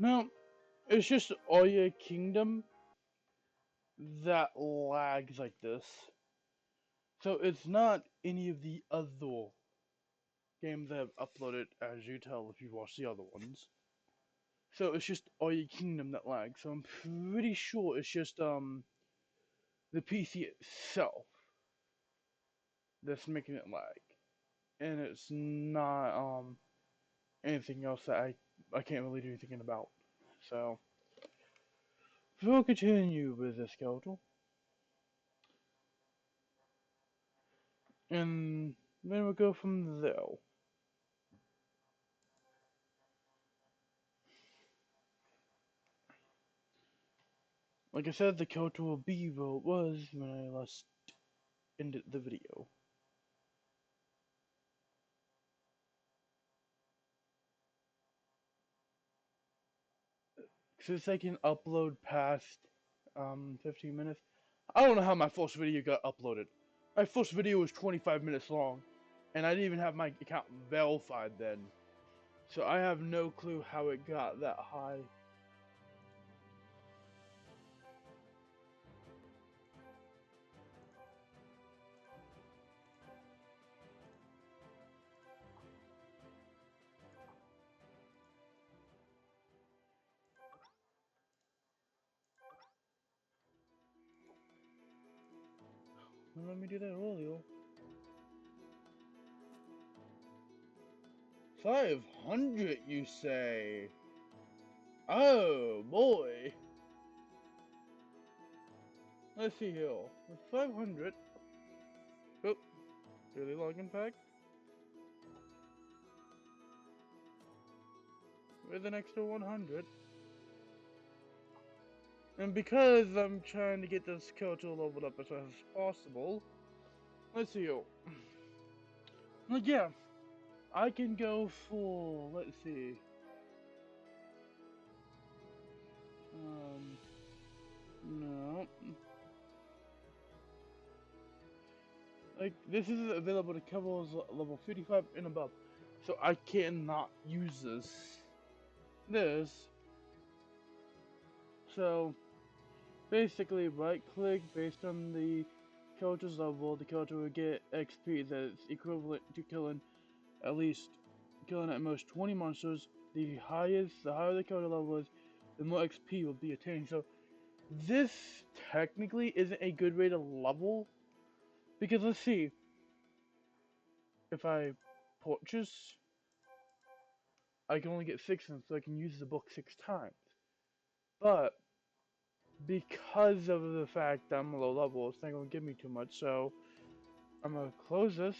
No, it's just Oya Kingdom that lags like this. So it's not any of the other games that I've uploaded, as you tell if you watch the other ones. So it's just Oya Kingdom that lags. So I'm pretty sure it's just the PC itself that's making it lag, and it's not anything else that I can't really do anything about. So we'll continue with this skeletal, and then we'll go from there. Like I said, the Kyoto will be where it was when I last ended the video. Since I can upload past 15 minutes, I don't know how my first video got uploaded. My first video was 25 minutes long, and I didn't even have my account verified then. So I have no clue how it got that high. Let me do that earlier. 500, you say? Oh boy. Let's see here. With 500. Oh, daily login pack. With an extra 100. And because I'm trying to get this Kyoto leveled up as fast as possible, let's see here. Like, yeah, I can go for, let's see. No. Like, this is available to Kevils level 55 and above. So I cannot use this. So, basically, right click based on the character's level, the character will get XP that's equivalent to killing at most 20 monsters. The higher the character level is, the more XP will be attained. So, this technically isn't a good way to level, because let's see, if I purchase, I can only get 6 of them, so I can use the book 6 times. But because of the fact that I'm a low level, it's not gonna give me too much, so I'm gonna close this.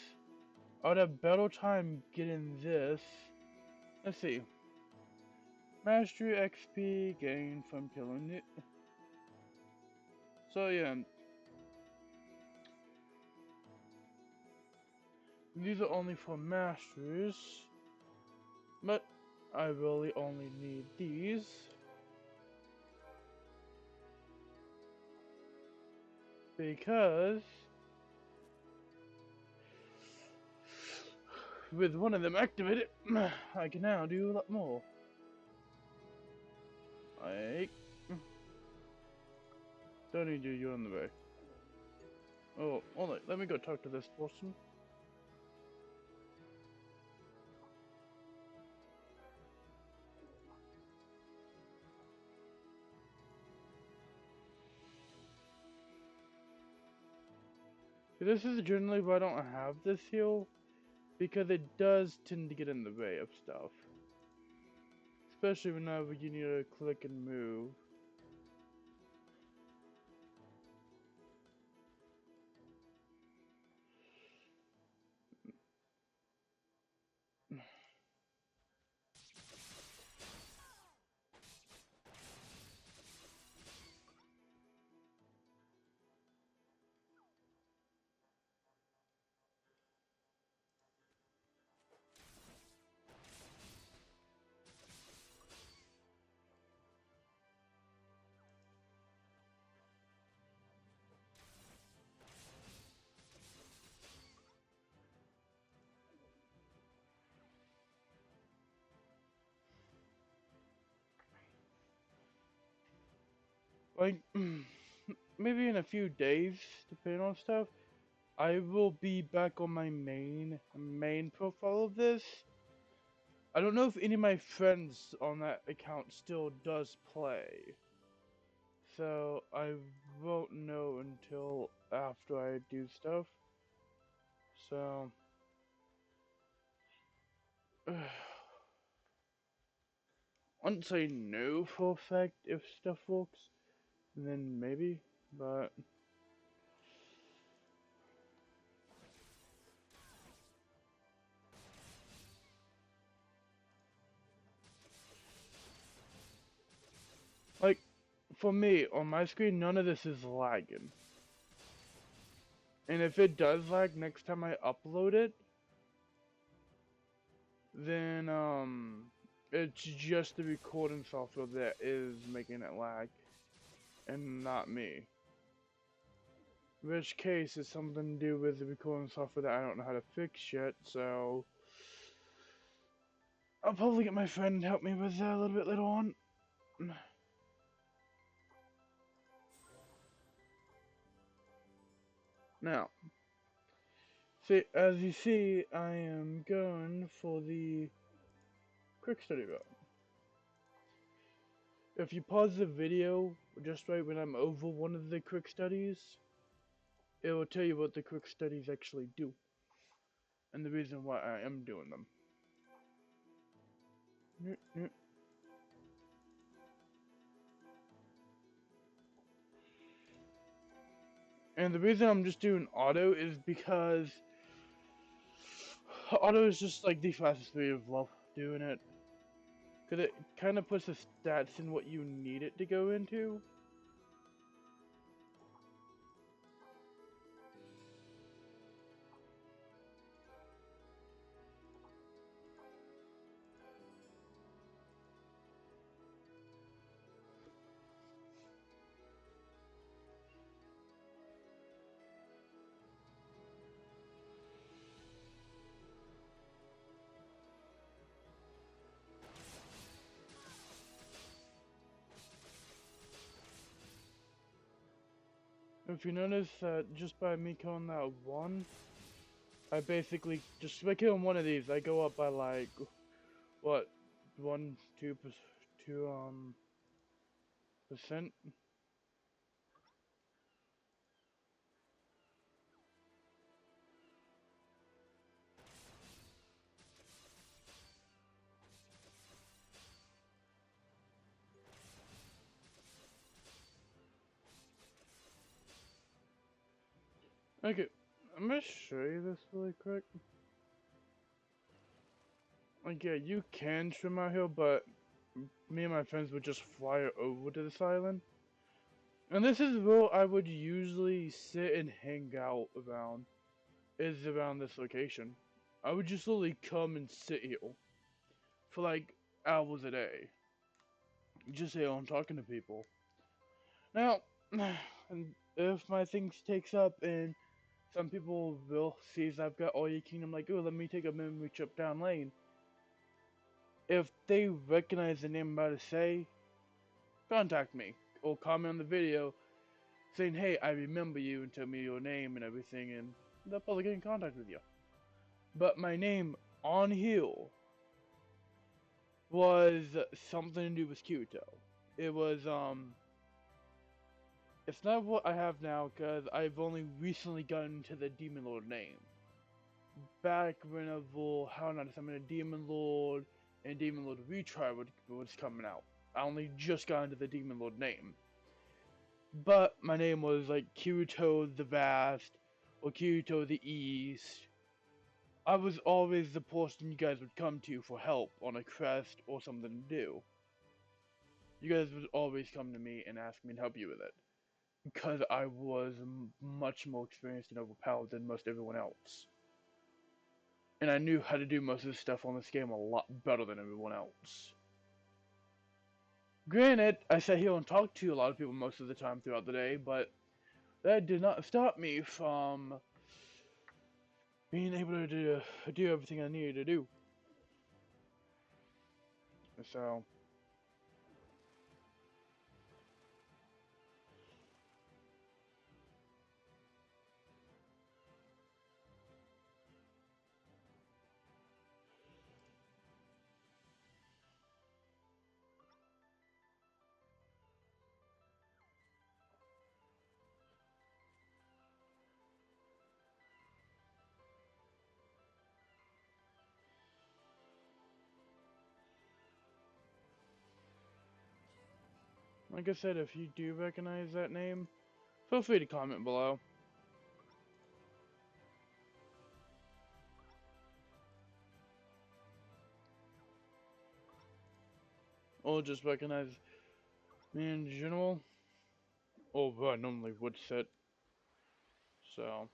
I would have better time getting this. Let's see. Mastery XP gained from killing it. So yeah, these are only for masters, but I really only need these because with one of them activated, I can now do a lot more. Like, don't need you, you're on the way. Oh, hold on, let me go talk to this person. This is generally why I don't have this heal, because it does tend to get in the way of stuff. Especially whenever you need to click and move. like, maybe in a few days, depending on stuff, I will be back on my main profile of this. I don't know if any of my friends on that account still does play. So I won't know until after I do stuff. So once I know for a fact if stuff works, then maybe, but like for me on my screen none of this is lagging. And if it does lag next time I upload it, then it's just the recording software that is making it lag and not me. In which case it's something to do with the recording software that I don't know how to fix yet, so I'll probably get my friend to help me with that a little bit later on. Now, see, as you see, I am going for the quick study route. If you pause the video just right when I'm over one of the quick studies, it will tell you what the quick studies actually do, and the reason why I am doing them. And the reason I'm just doing auto is because auto is just like the fastest way of doing it. Because it kind of puts the stats in what you need it to go into. If you notice that just by me killing that one, I basically just by killing one of these, I go up by like what 2% Okay, I'm gonna show you this really quick. Like, yeah, you can swim out here, but me and my friends would just fly over to this island. And this is where I would usually sit and hang out around, is around this location. I would just literally come and sit here for like hours a day. Just here I'm talking to people. Now, and if my things takes up and some people will see I've got all your kingdom like, oh, let me take a memory trip down lane. If they recognize the name I'm about to say, contact me or comment on the video saying, hey, I remember you, and tell me your name and everything, and they'll probably get in contact with you. But my name on here was something to do with Kirito. It was, it's not what I have now, because I've only recently gotten to the Demon Lord name. Back whenever How Not to Summon a Demon Lord and Demon Lord Retry was coming out, I only just got into the Demon Lord name. But my name was like Kirito the Vast or Kirito the East. I was always the person you guys would come to for help on a quest or something to do. You guys would always come to me and ask me to help you with it. Because I was much more experienced and overpowered than most everyone else. And I knew how to do most of the stuff on this game a lot better than everyone else. Granted, I sat here and talked to a lot of people most of the time throughout the day, but that did not stop me from being able to do everything I needed to do. So, Like I said, if you do recognize that name, feel free to comment below. Or just recognize me in general. Or what I normally would set. So.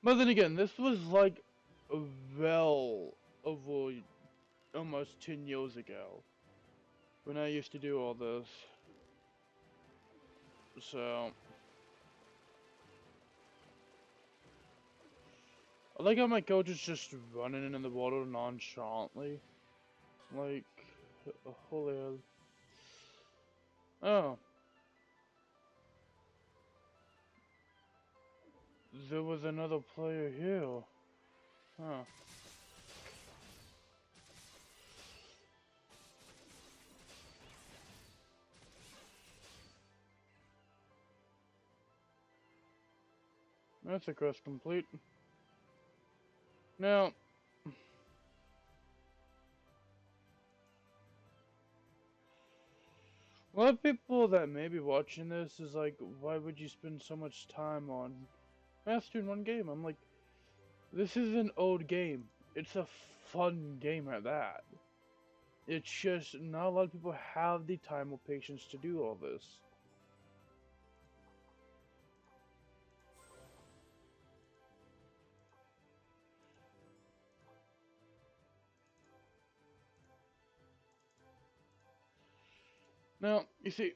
But then again, this was like well over almost 10 years ago when I used to do all this. So I like how my coach is just running in the water nonchalantly. Like, holy hell. Oh, there was another player here. Huh. That's a quest complete. Now, a lot of people that may be watching this is like, why would you spend so much time on Master in one game? I'm like, this is an old game. It's a fun game at that. It's just not a lot of people have the time or patience to do all this. Now, you see,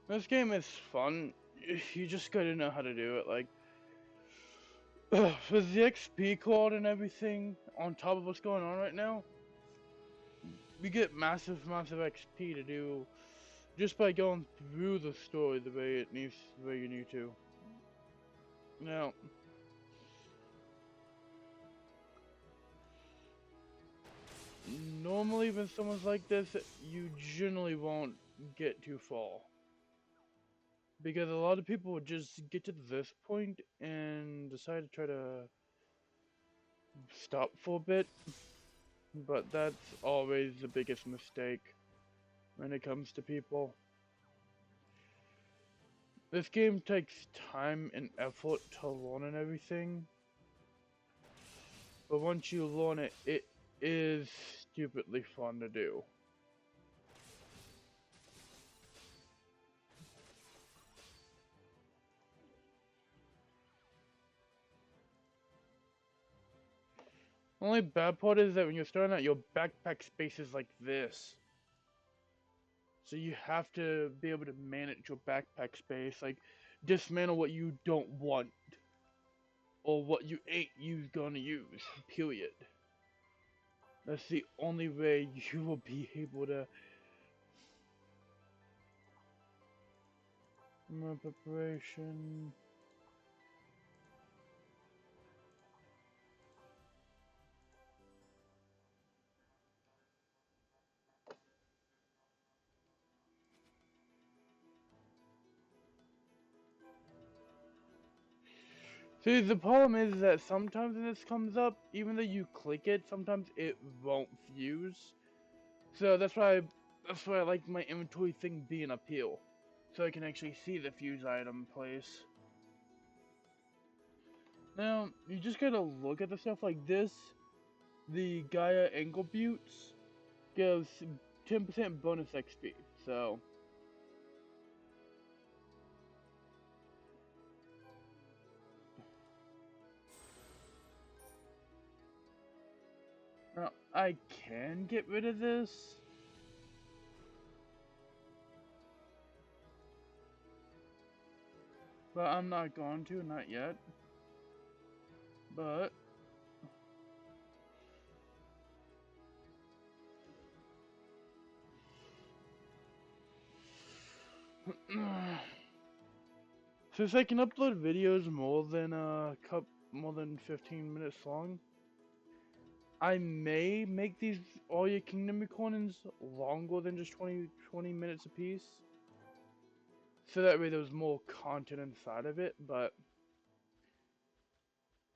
this game is fun. You just gotta know how to do it. Like, with the XP card and everything on top of what's going on right now, we get massive amounts of XP to do just by going through the story the way the way you need to. Now, normally when someone's like this, you generally won't get too far. Because a lot of people would just get to this point and decide to try to stop for a bit. But that's always the biggest mistake when it comes to people. This game takes time and effort to learn and everything. But once you learn it, it is stupidly fun to do. Only bad part is that when you're starting out, your backpack space is like this. So you have to be able to manage your backpack space, like dismantle what you don't want. Or what you ain't gonna use, period. That's the only way you will be able to... More preparation... See, the problem is that sometimes when this comes up, even though you click it, sometimes it won't fuse. So that's why I like my inventory thing being up here. So I can actually see the fuse item place. Now, you just gotta look at the stuff like this. The Gaia Angle Buttes gives 10% bonus XP, so... Now, I can get rid of this. But I'm not going to, not yet. But since I can upload videos more than more than 15 minutes long, I may make these all your kingdom recordings longer than just 20 minutes apiece. So that way there's more content inside of it, but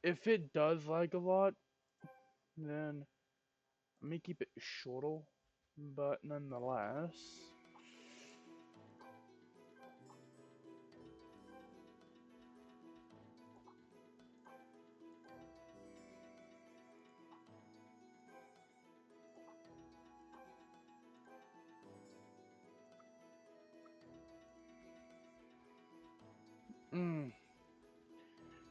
if it does lag a lot, then I may keep it shorter. But nonetheless,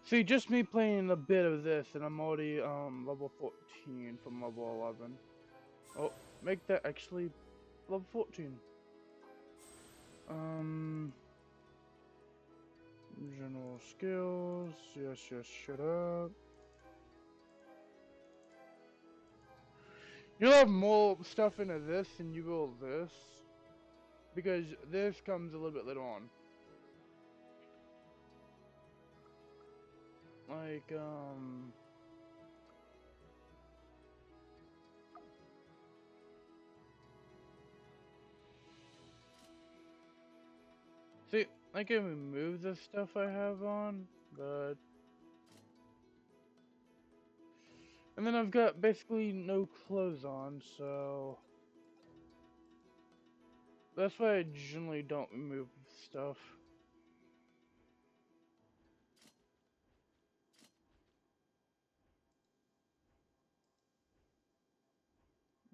see, just me playing a bit of this, and I'm already level 14 from level 11. Oh, make that actually level 14. General skills. Yes, shut up. You'll have more stuff into this than you will this, because this comes a little bit later on. Like, see, I can remove the stuff I have on, but... And then I've got basically no clothes on, so... That's why I generally don't remove stuff.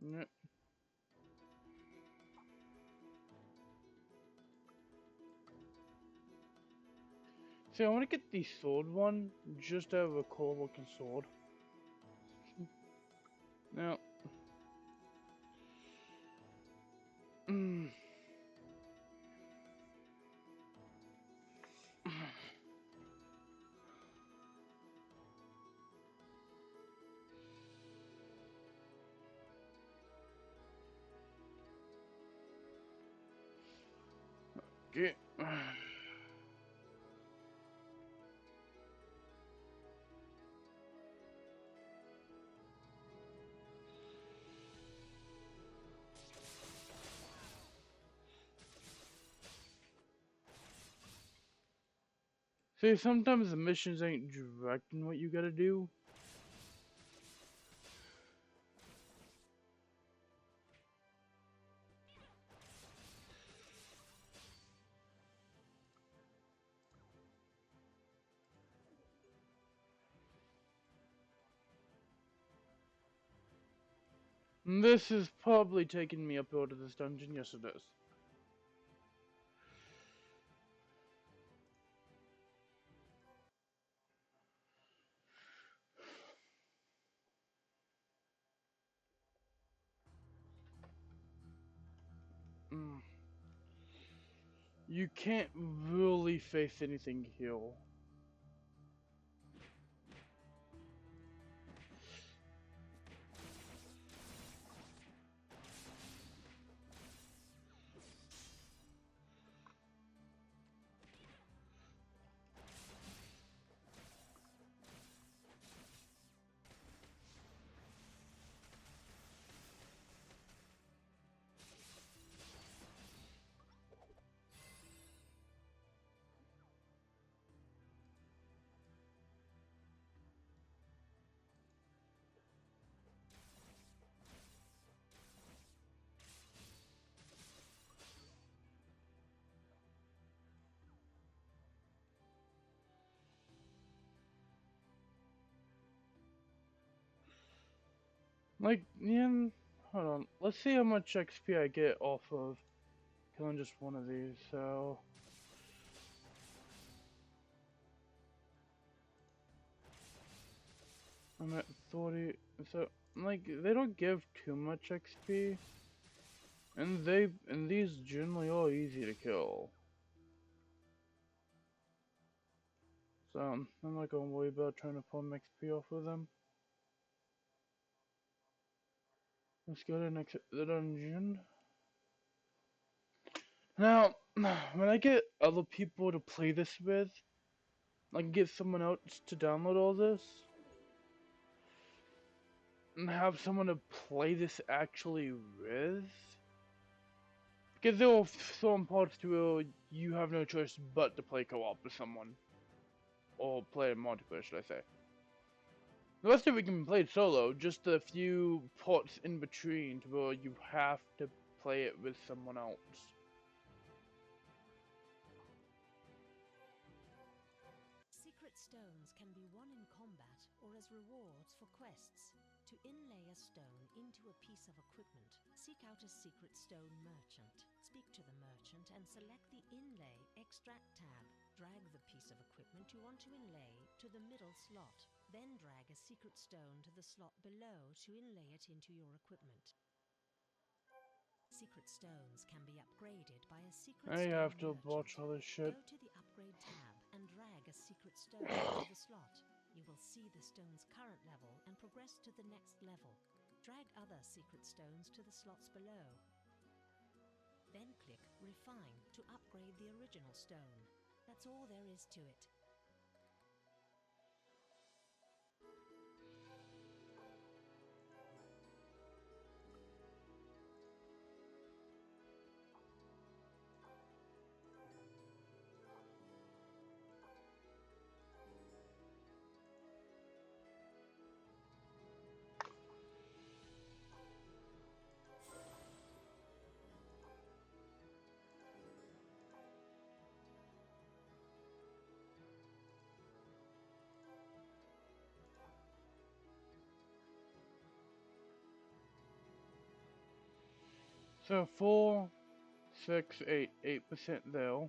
Yep. See, I want to get the sword one, just to have a cool looking sword. Now... Okay. See, sometimes the missions ain't directing what you gotta do. And this is probably taking me up out of this dungeon. Yes, it is. You can't really face anything here. Like, yeah, hold on. Let's see how much XP I get off of killing just one of these, so... I'm at 40. So, like, they don't give too much XP. And these generally are easy to kill. So, I'm not gonna worry about trying to farm XP off of them. Let's go to the dungeon. Now, when I get other people to play this with, I can get someone else to download all this and have someone to play this actually with. Because there are some parts to where you have no choice but to play co-op with someone. Or play multiplayer, should I say. The rest of it can be played solo, just a few parts in between to where you have to play it with someone else. Secret stones can be won in combat or as rewards for quests. To inlay a stone into a piece of equipment, seek out a secret stone merchant. Speak to the merchant and select the Inlay Extract tab. Drag the piece of equipment you want to inlay to the middle slot. Then drag a secret stone to the slot below to inlay it into your equipment. Secret stones can be upgraded by a secret I stone have to merchant. watch all this shit. Go to the Upgrade tab and drag a secret stone into the slot. You will see the stone's current level and progress to the next level. Drag other secret stones to the slots below. Then click Refine to upgrade the original stone. That's all there is to it. So 4, 6, 8, 8% there.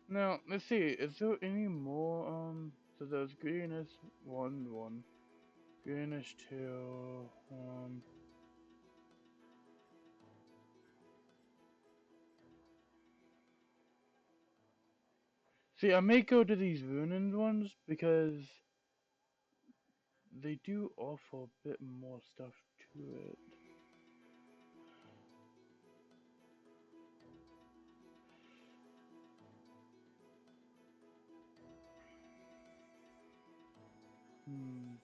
Now, let's see, is there any more, so there's greenish 1, 1, greenish 2, see, I may go to these ruined ones because they do offer a bit more stuff to it. Hmm.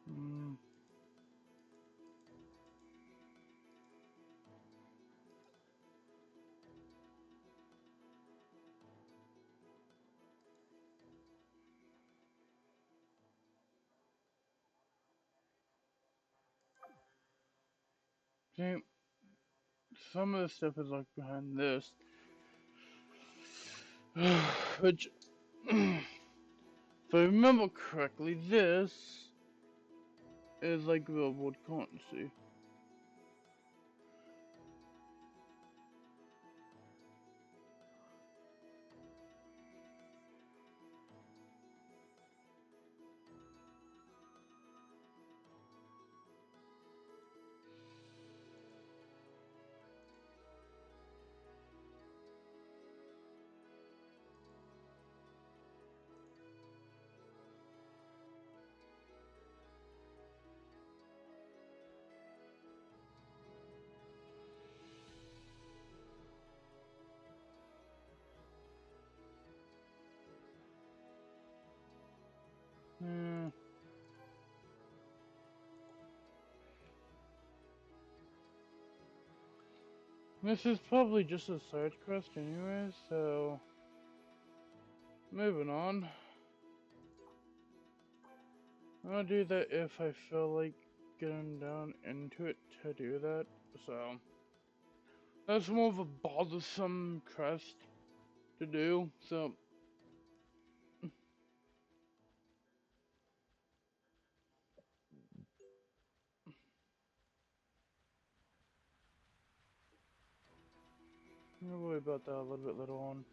Hmm. See, some of the stuff is like behind this. Which, if I remember correctly, this is like real world currency. This is probably just a side quest anyway, so moving on. I'll do that if I feel like getting down into it to do that, so that's more of a bothersome quest to do, so I'll worry about that a little bit later on.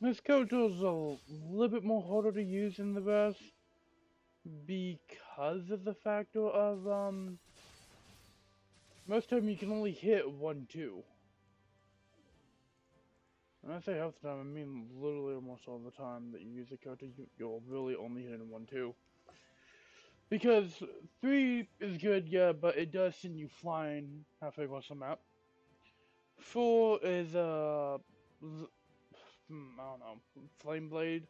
This character is a little bit more harder to use than the rest because of the factor of most of them you can only hit 1-2. When I say half the time, I mean literally almost all the time that you use a character, you're really only hitting 1-2. Because 3 is good, yeah, but it does send you flying halfway across the map. 4 is I don't know, Flame Blade.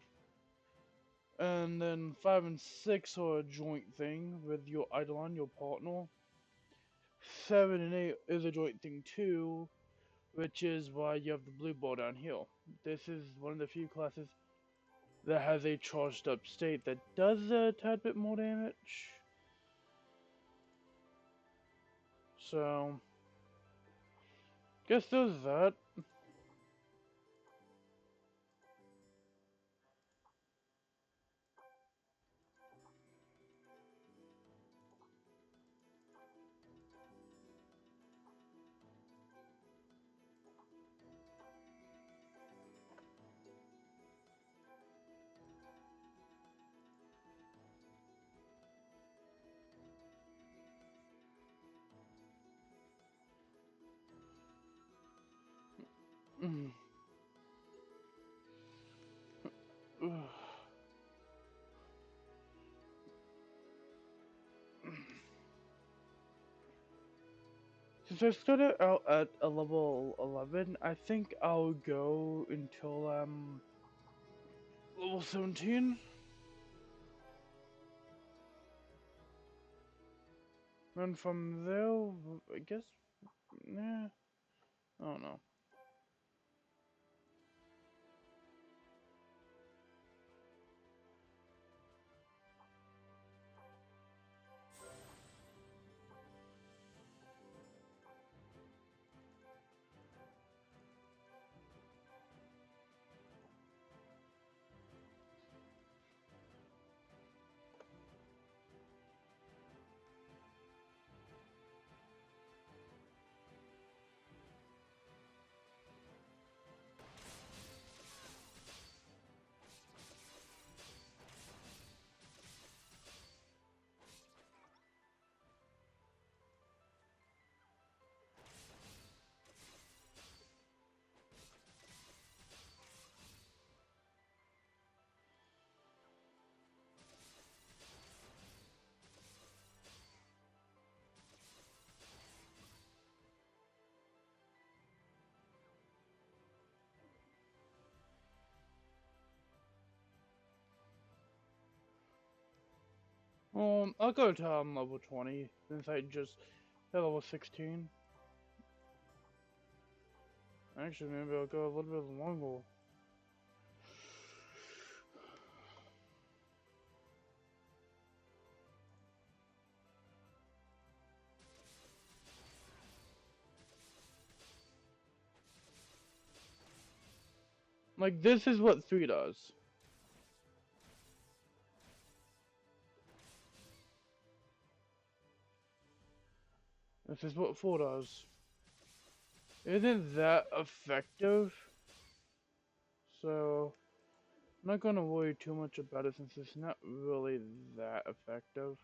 And then 5 and 6 are a joint thing with your Eidolon, your partner. 7 and 8 is a joint thing too, which is why you have the blue ball down here. This is one of the few classes that has a charged up state that does a tad bit more damage. So, guess there's that. Since I started out at a level 11, I think I'll go until I'm level 17. And from there, I guess, yeah, I don't know. I'll go to level 20 since I just hit level 16. Actually, maybe I'll go a little bit longer. Like, this is what 3 does. This is what 4 does. Isn't that effective? So, I'm not gonna worry too much about it since it's not really that effective.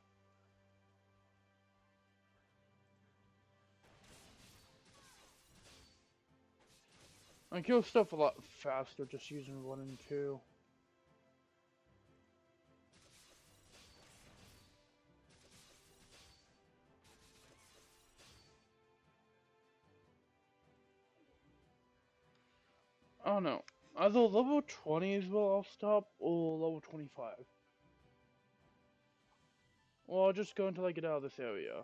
I kill stuff a lot faster just using 1 and 2. I don't know. Either level 20 is where I'll stop, or level 25. Well, I'll just go until I get out of this area.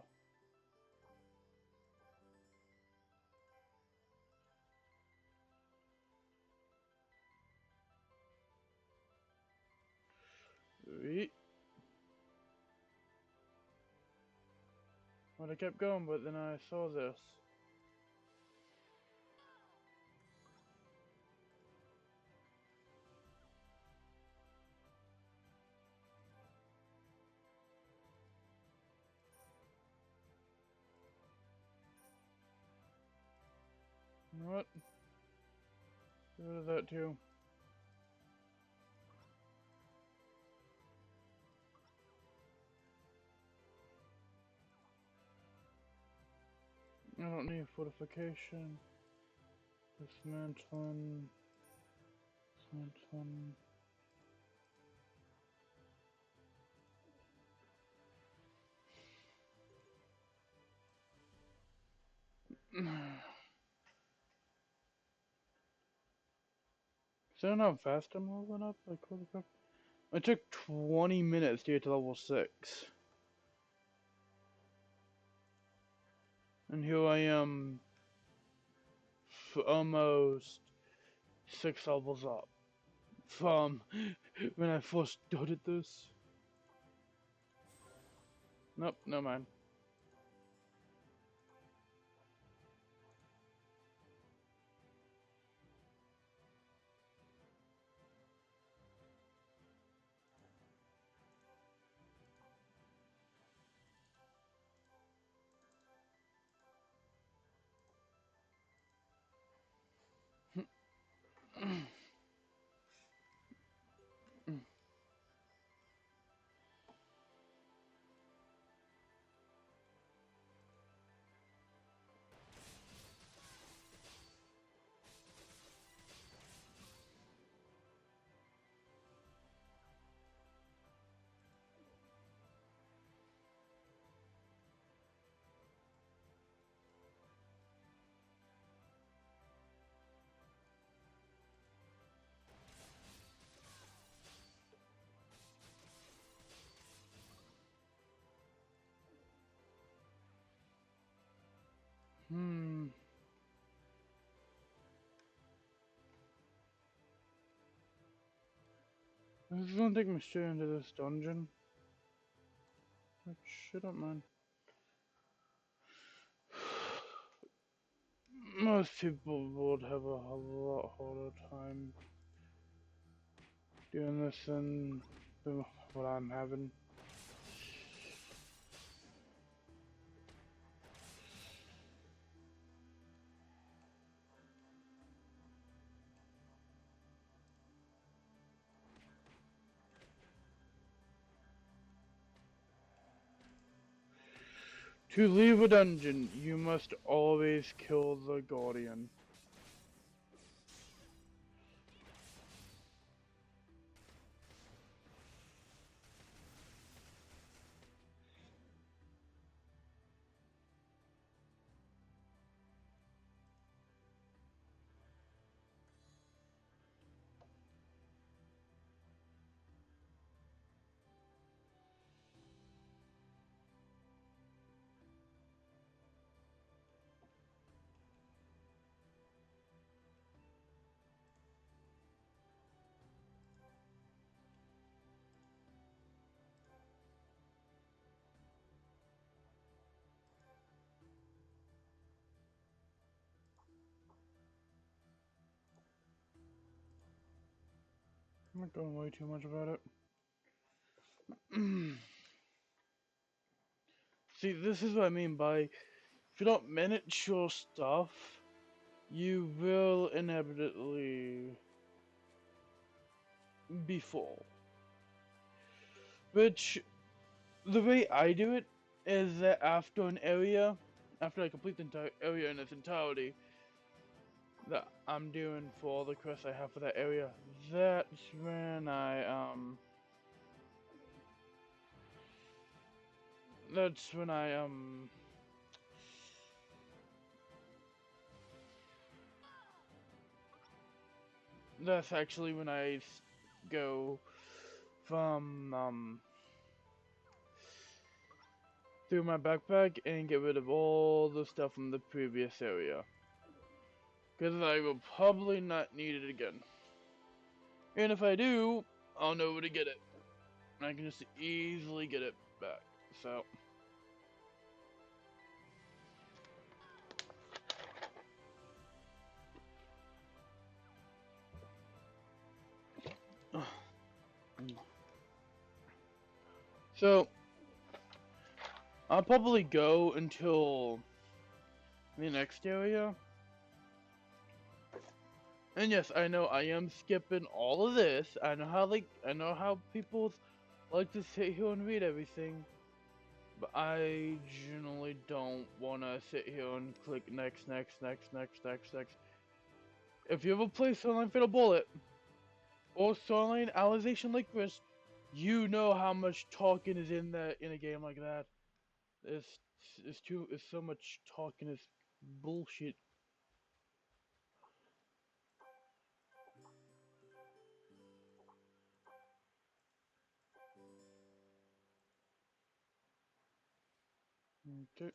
Sweet. But I kept going, but then I saw this. You know what? Get rid of that too. I don't need fortification. Dismantling. Dismantling. See how fast I'm moving up? Like, holy crap. It took 20 minutes to get to level 6. And here I am, almost 6 levels up from when I first started this. Nope, no mind. Hmm. This is gonna take me straight into this dungeon. Which I don't mind. Most people would have a lot harder time doing this than what I'm having. To leave a dungeon, you must always kill the Guardian. I'm not going way too much about it. See, this is what I mean by if you don't manage your stuff, you will inevitably be full. Which, the way I do it is that after an area, after I complete the entire area in its entirety, that I'm doing for all the quests I have for that area, that's when that's when that's actually when I go from, through my backpack and get rid of all the stuff from the previous area. Because I will probably not need it again. And if I do, I'll know where to get it. I can just easily get it back. So. So, I'll probably go until the next area. And yes, I know I am skipping all of this. I know how people like to sit here and read everything. But I generally don't want to sit here and click next. If you ever play Storyline Fatal Bullet or Storyline Alicization like this, you know how much talking is in a game like that. It's so much talking is bullshit. Okay.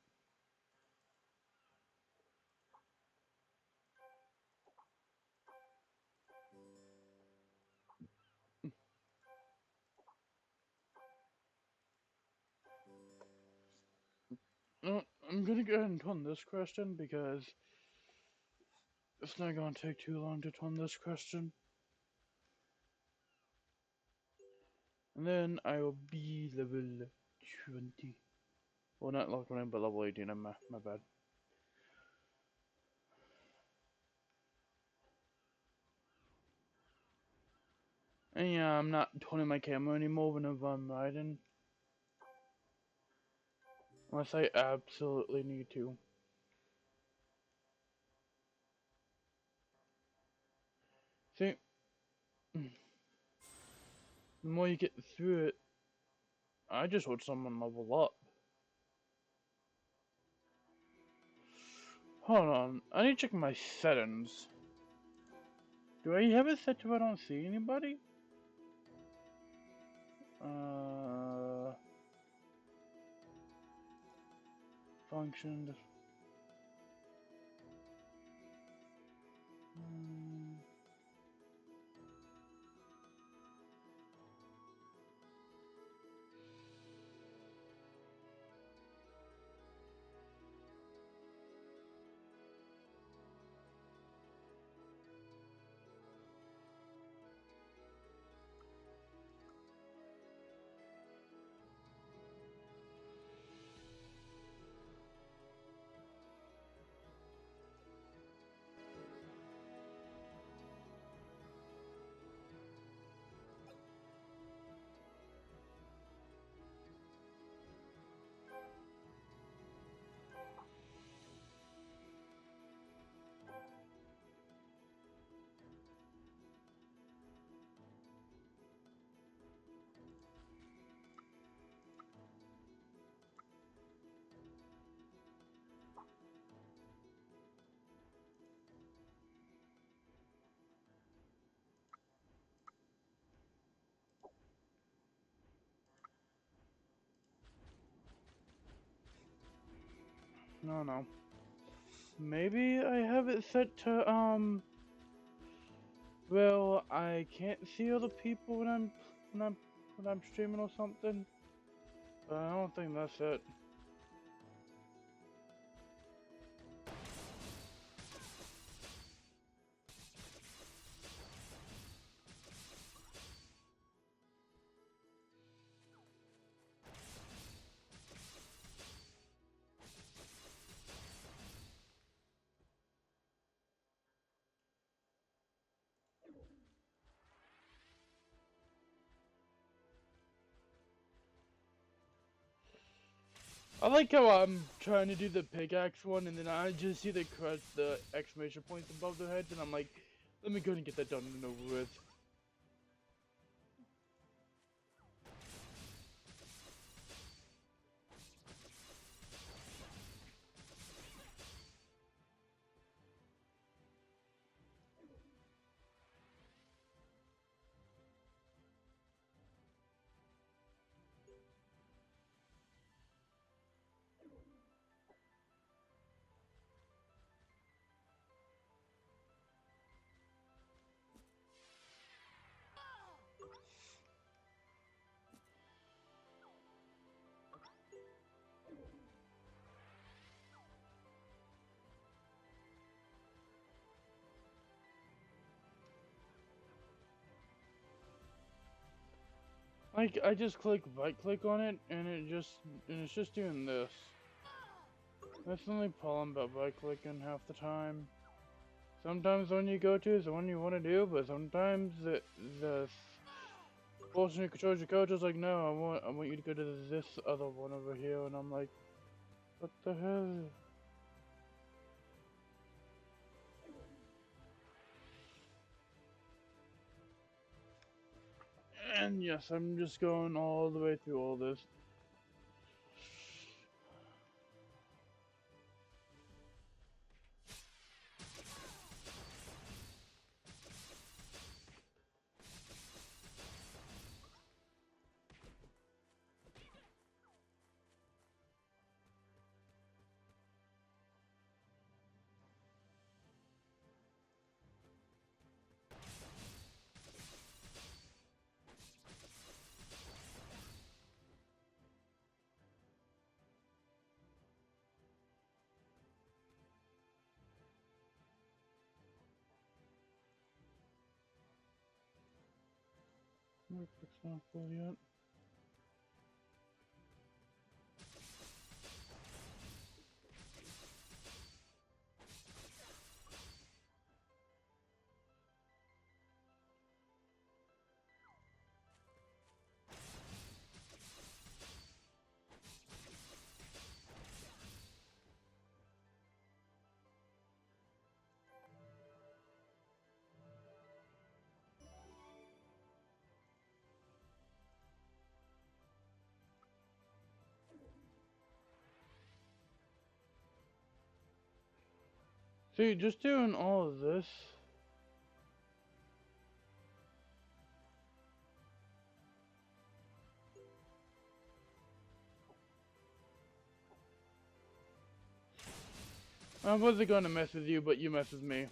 I'm gonna go ahead and turn this question because it's not gonna take too long to turn this question. And then I will be level 20. Well, not level 20, but level 18, my bad. And yeah, I'm not turning my camera anymore whenever I'm riding. Unless I absolutely need to. See, the more you get through it, I just watch someone level up. Hold on, I need to check my settings. Do I have it set to where I don't see anybody? Functions. No. Maybe I have it set to well, I can't see other people when I'm streaming or something. But I don't think that's it. I like how I'm trying to do the pickaxe one, and then I just see the exclamation points above their heads, and I'm like, let me go and get that done and over with. Like, I just right click on it, and it's just doing this. That's the only problem about right clicking half the time. Sometimes the one you go to is the one you want to do, but sometimes the person who controls your coach is like, no, I want you to go to this other one over here, and I'm like, what the hell? And yes, I'm just going all the way through all this. It's not full yet. See, just doing all of this. I wasn't gonna mess with you, but you mess with me.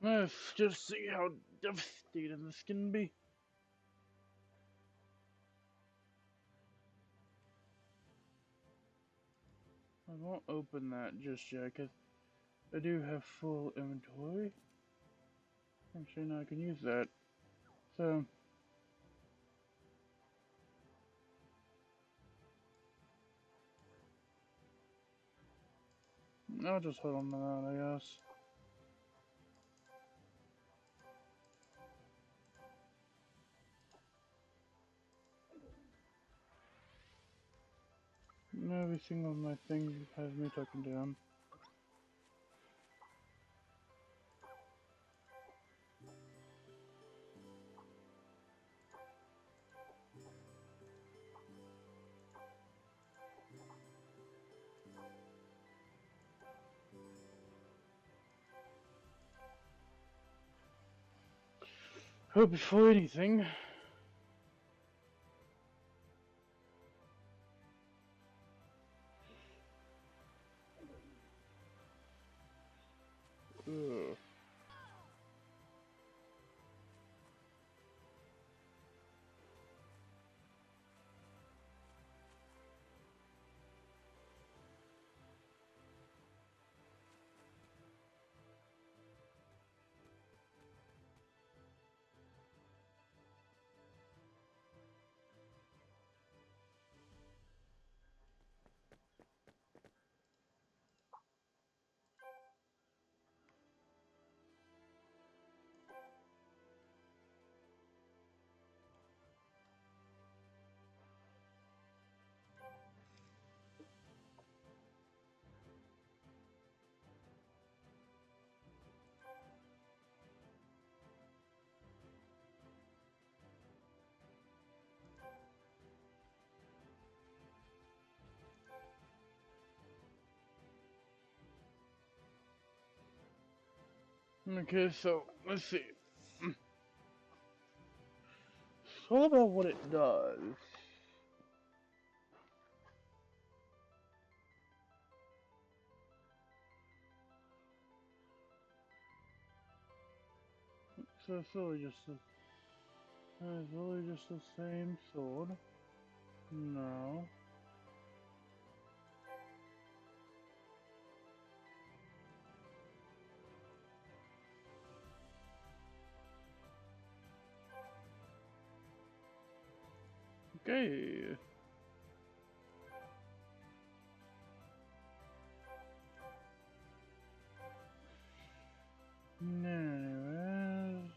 Let's just see how devastating this can be. I won't open that just yet, because I do have full inventory. Actually, no, I can use that. So, I'll just hold on to that, I guess. Every single of my things has me talking down. Oh, before anything, ugh. Okay, so, let's see. It's all about what it does. So it's really just the same sword. No. Okay. Anyways.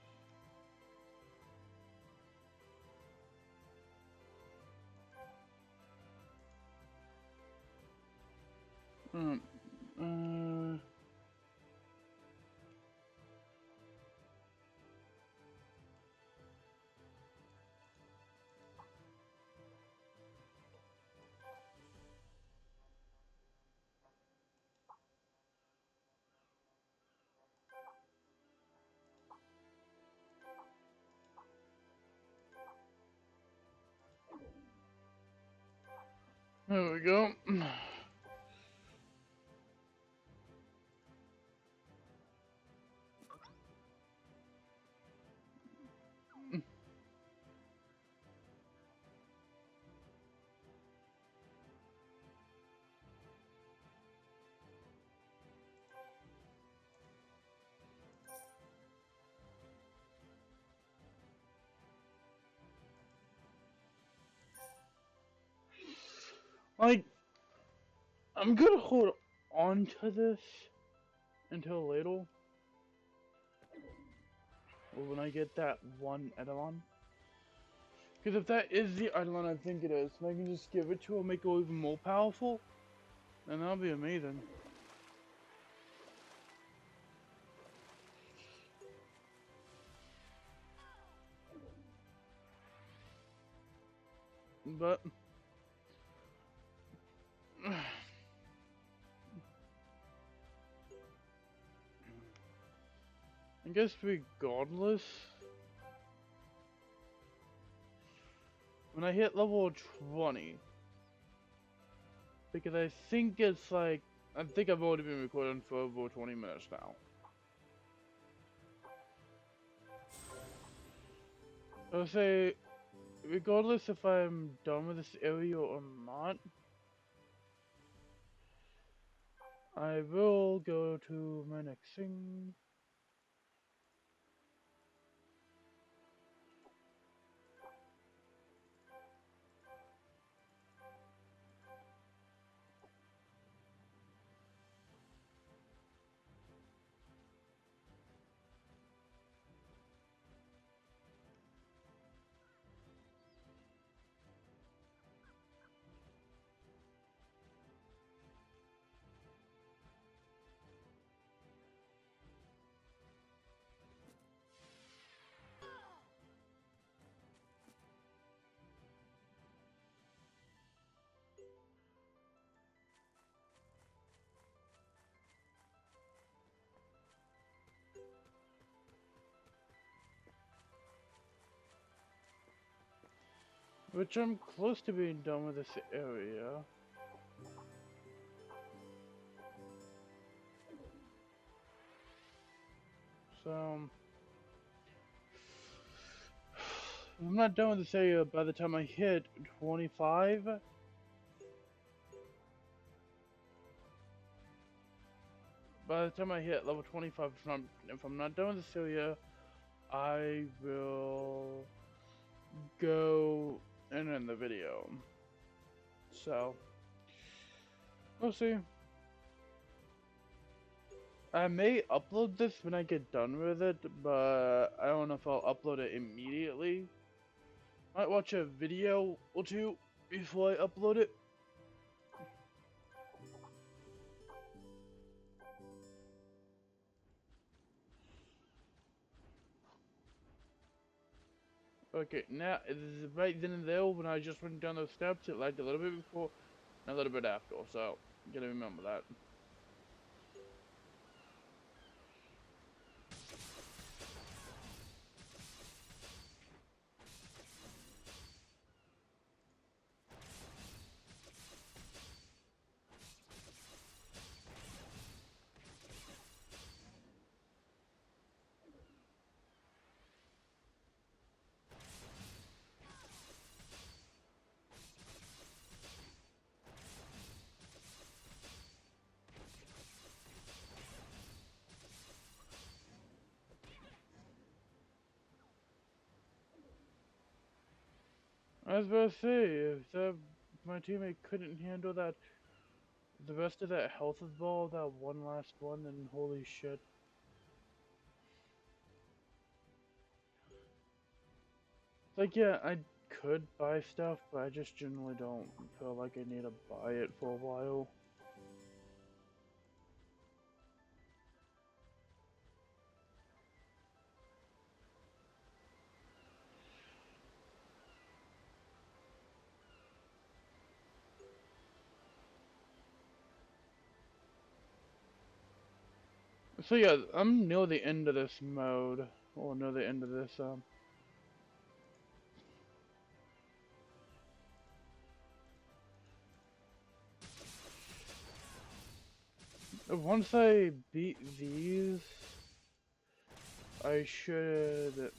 Um, uh, there we go. Like, I'm gonna hold on to this until later. Or when I get that one Eidolon. Because if that is the Eidolon I think it is, and I can just give it to her, make her even more powerful, then that'll be amazing. But I guess regardless, when I hit level 20, because I think it's like, I think I've already been recording for over 20 minutes now. I'll say, regardless if I'm done with this area or not, I will go to my next thing. Which I'm close to being done with this area. So, I'm not done with this area by the time I hit 25. By the time I hit level 25, if I'm not done with this area, I will go and end the video. So, we'll see. I may upload this when I get done with it, but I don't know if I'll upload it immediately. Might watch a video or two before I upload it. Okay, now, right then and there, when I just went down those steps, it lagged a little bit before and a little bit after, so, you gotta remember that. I was about to say, if my teammate couldn't handle that, the rest of that health ball, that one last one, then holy shit. Like, yeah, I could buy stuff, but I just generally don't feel like I need to buy it for a while. So yeah, I'm near the end of this mode, or near the end of this, once I beat these, I should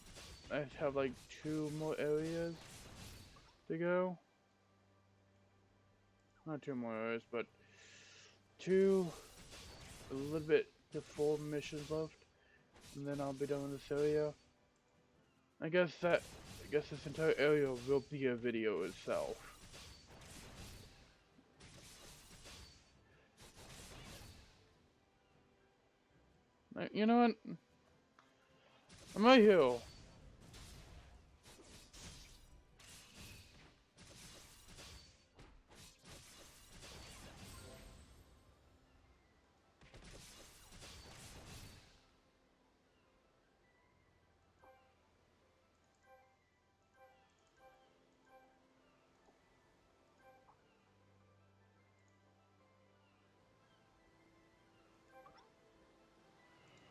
I have like 2 more areas to go. Not 2 more areas, but 2, a little bit to 4 missions left, and then I'll be done with this area. I guess this entire area will be a video itself. You know what? I'm right here.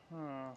Huh.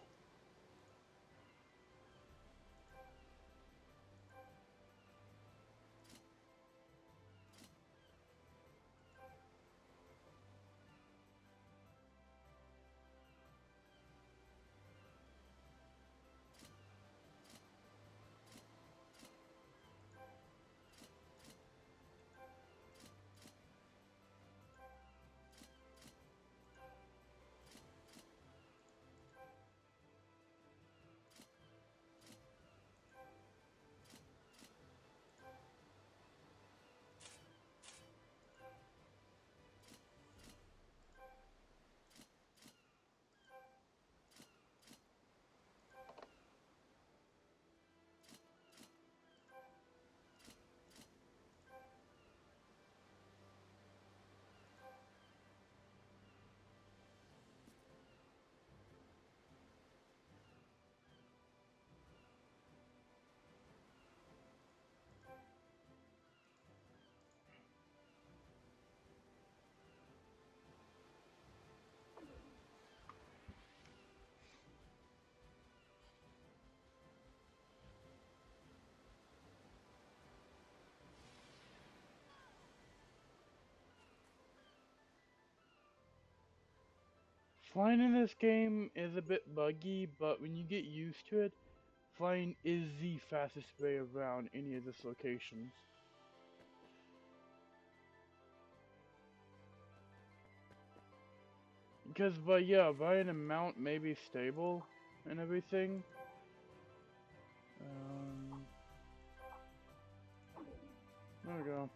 Flying in this game is a bit buggy, but when you get used to it, flying is the fastest way around any of these locations. Because, but yeah, riding a mount may be stable and everything. There we go.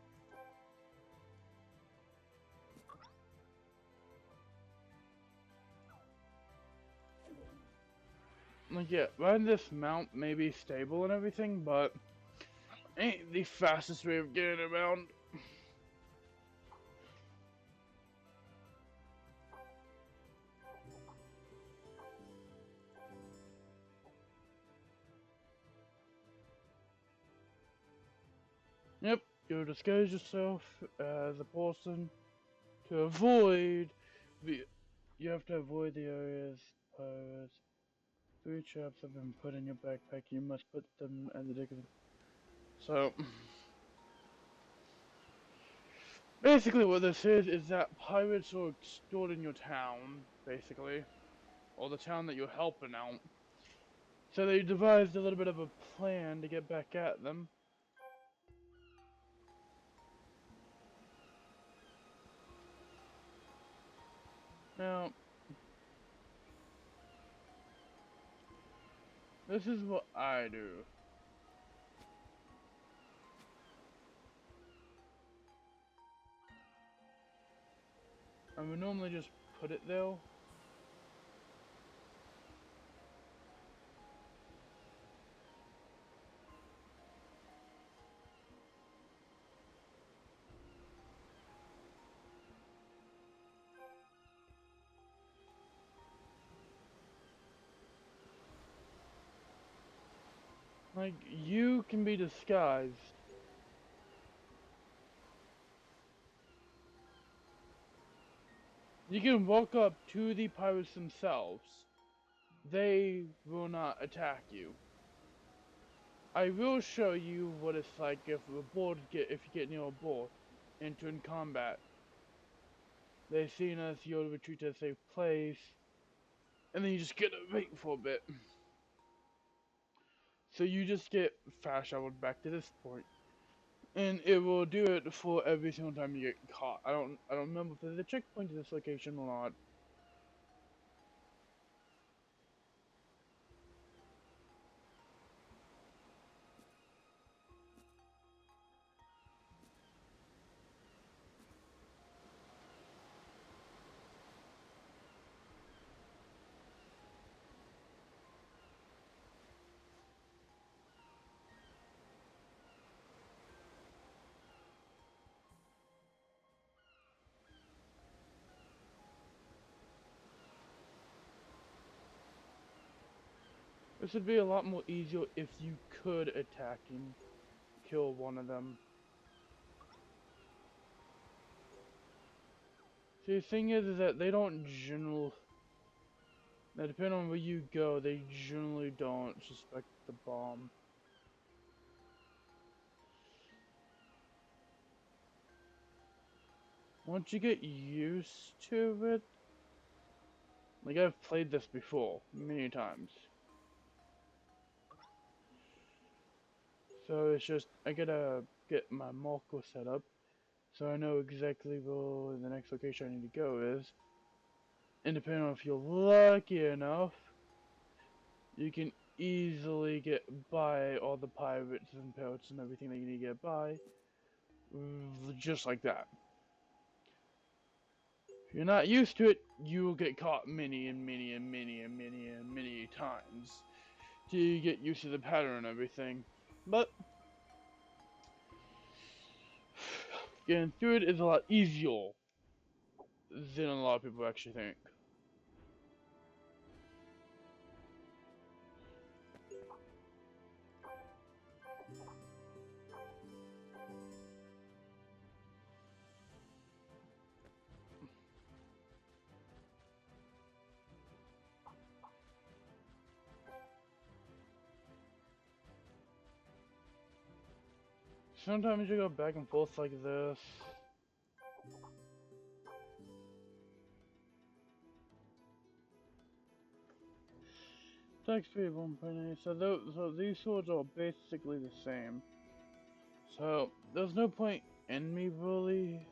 Like, yeah, riding this mount may be stable and everything, but ain't the fastest way of getting around. Yep, you disguise yourself as a person to avoid the. You have to avoid the areas. Pirates. 3 traps have been put in your backpack. You must put them at the digging. So, basically, what this is that pirates are stored in your town, basically, or the town that you're helping out. So they devised a little bit of a plan to get back at them. Now, this is what I do. I would normally just put it there. Like, you can be disguised. You can walk up to the pirates themselves. They will not attack you. I will show you what it's like if you get near a board into in combat. They've seen us, you'll retreat to a safe place, and then you just get to wait for a bit. So you just get fast traveled back to this point. And it will do it for every single time you get caught. I don't remember if there's a checkpoint to this location or not. This would be a lot more easier if you could attack and kill one of them. See, the thing is that they don't generally... Now, depending on where you go, they generally don't suspect the bomb. Once you get used to it... Like, I've played this before, many times. So it's just, I gotta get my Marco set up, so I know exactly where the next location I need to go is. And depending on if you're lucky enough, you can easily get by all the pirates and pirates and everything that you need to get by. Just like that. If you're not used to it, you will get caught many and many and many and many and many times till you get used to the pattern and everything. But getting through it is a lot easier than a lot of people actually think. Sometimes you go back and forth like this. Thanks, people. So these swords are basically the same. So there's no point in me really.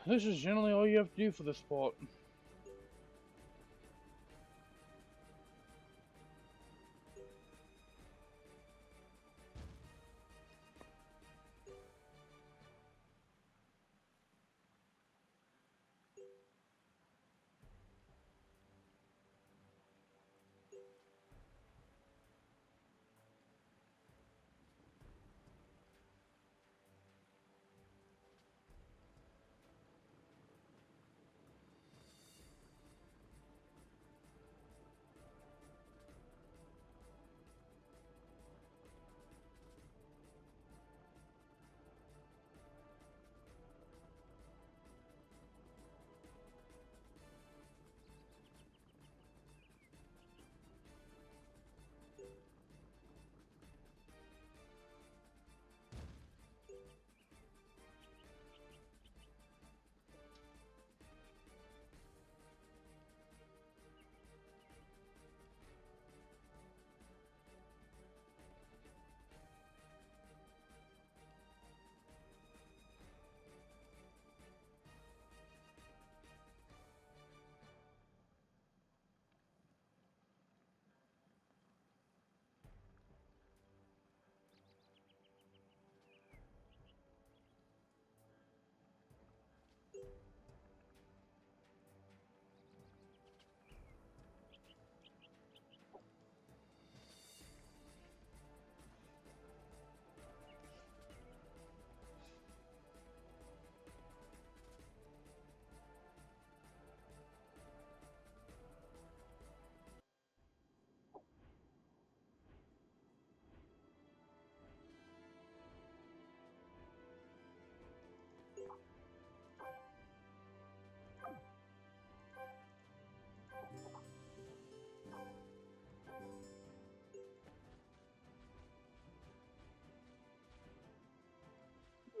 This is generally all you have to do for this part.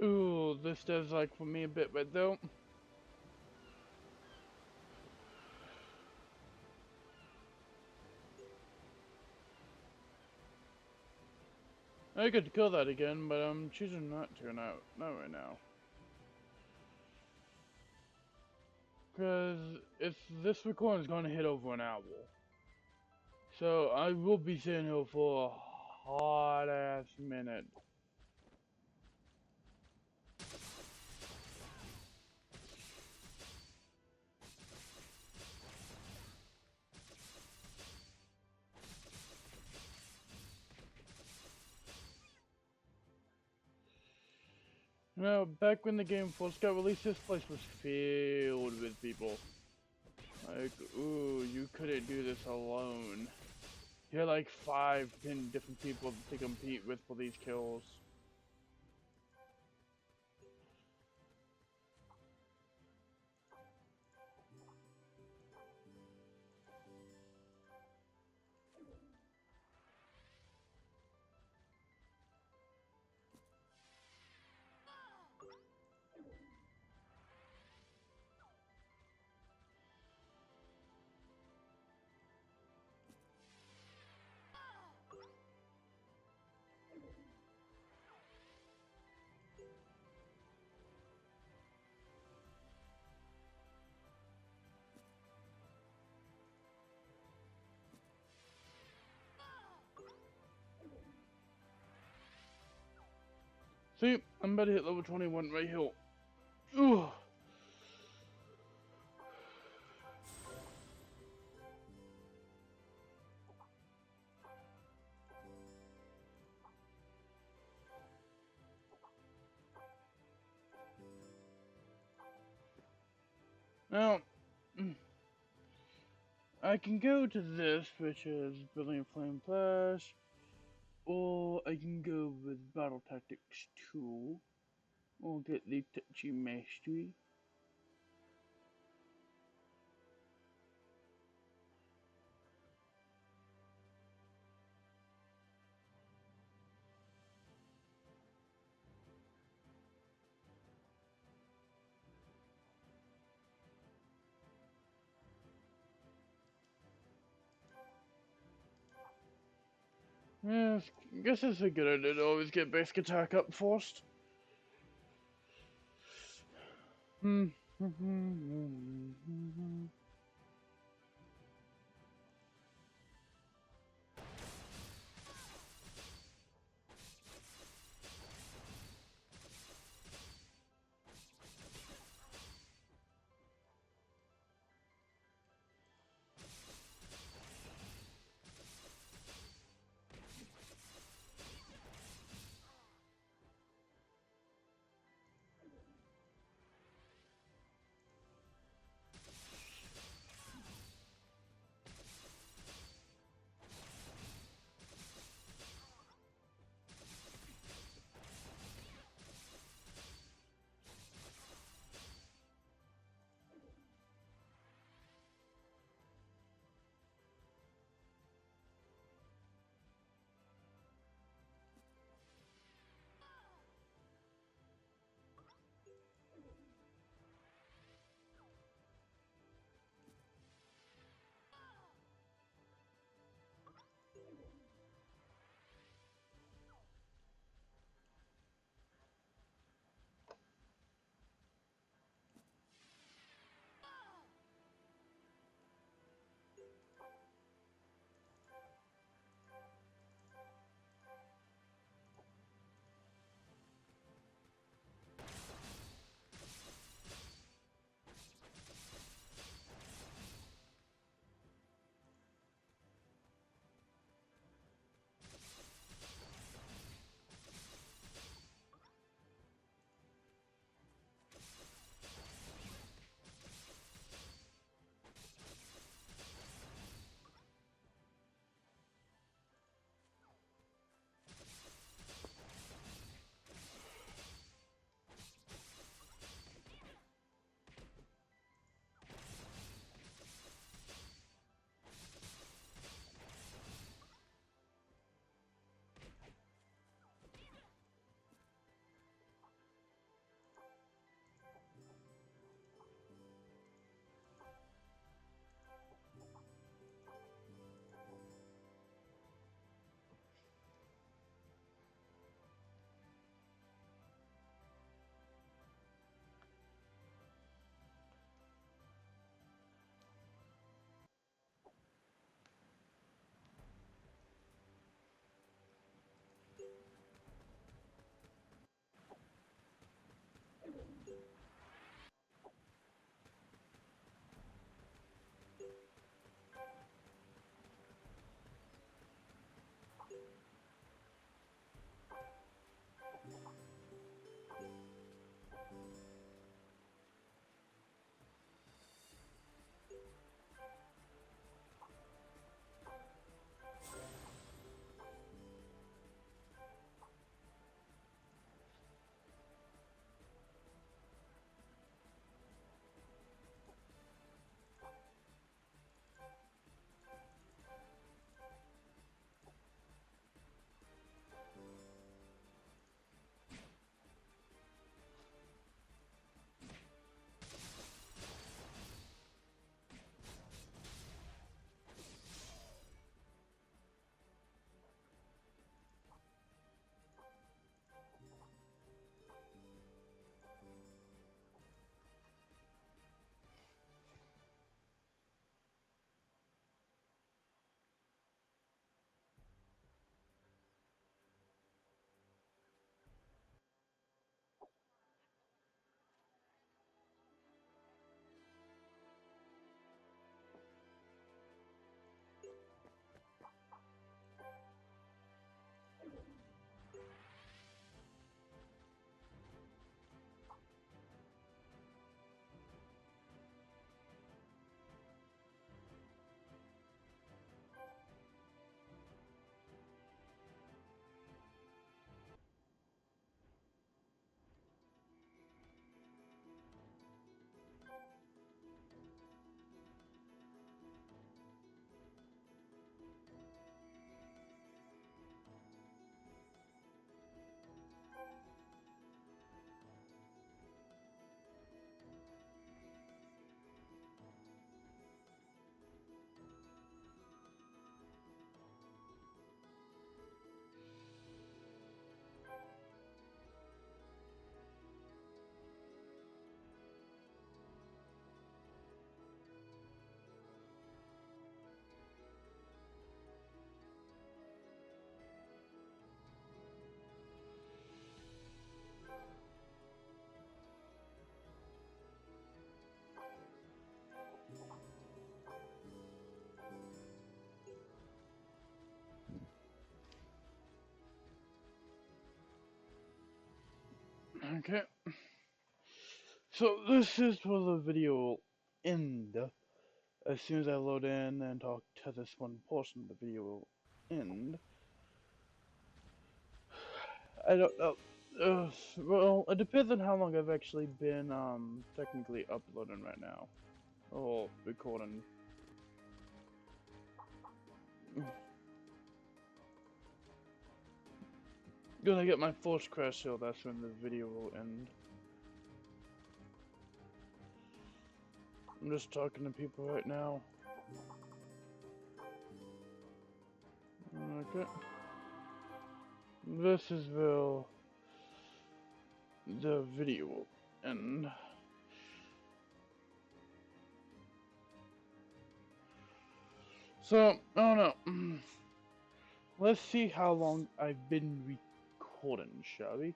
Ooh, this does like for me a bit, but though. I could kill that again, but I'm choosing not to now. Not right now. Because if this recording is going to hit over an hour. So I will be sitting here for a hot ass minute. You know, back when the game first got released, this place was filled with people. Like, ooh, you couldn't do this alone. You had like 5, 10 different people to compete with for these kills. See, I'm about to hit level 21 right here. Ooh. Now, I can go to this, which is Brilliant Flame Flash, or I can go with Battle Tactics 2, or get the Touchy Mastery. Yes, I guess it's a good idea to always get basic attack up first. Okay. So this is where the video will end. As soon as I load in and talk to this one portion, the video will end. I don't know. Well, it depends on how long I've actually been technically uploading right now, or recording. Gonna get my first crash hill. That's when the video will end. I'm just talking to people right now. Okay. This is where the video will end. So, I don't know. Let's see how long I've been recording, shall we?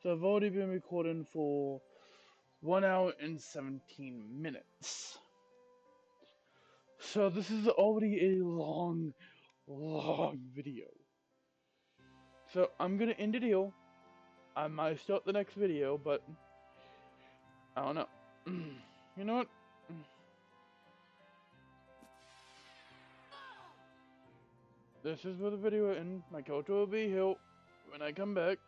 So I've already been recording for 1 hour and 17 minutes. So this is already a long video. So I'm gonna end it here. I might start the next video, but I don't know. You know what? This is where the video will end. My character will be here when I come back.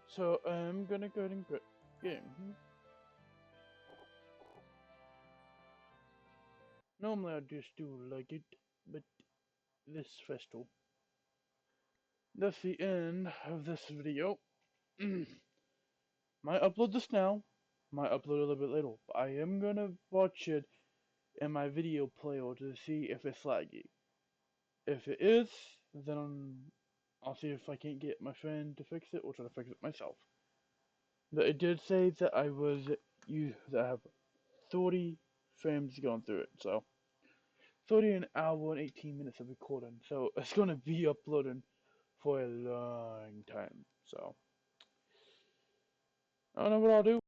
So I'm gonna go ahead and quit game. Normally I just do like it, but this festival. That's the end of this video. Might upload this now, might upload a little bit later, but I am gonna watch it in my video player to see if it's laggy. If it is, then I'll see if I can't get my friend to fix it or try to fix it myself. But it did say that I have 30 frames going through it, so 30 an hour and 18 minutes of recording, so it's gonna be uploading for a long time. So I don't know what I'll do.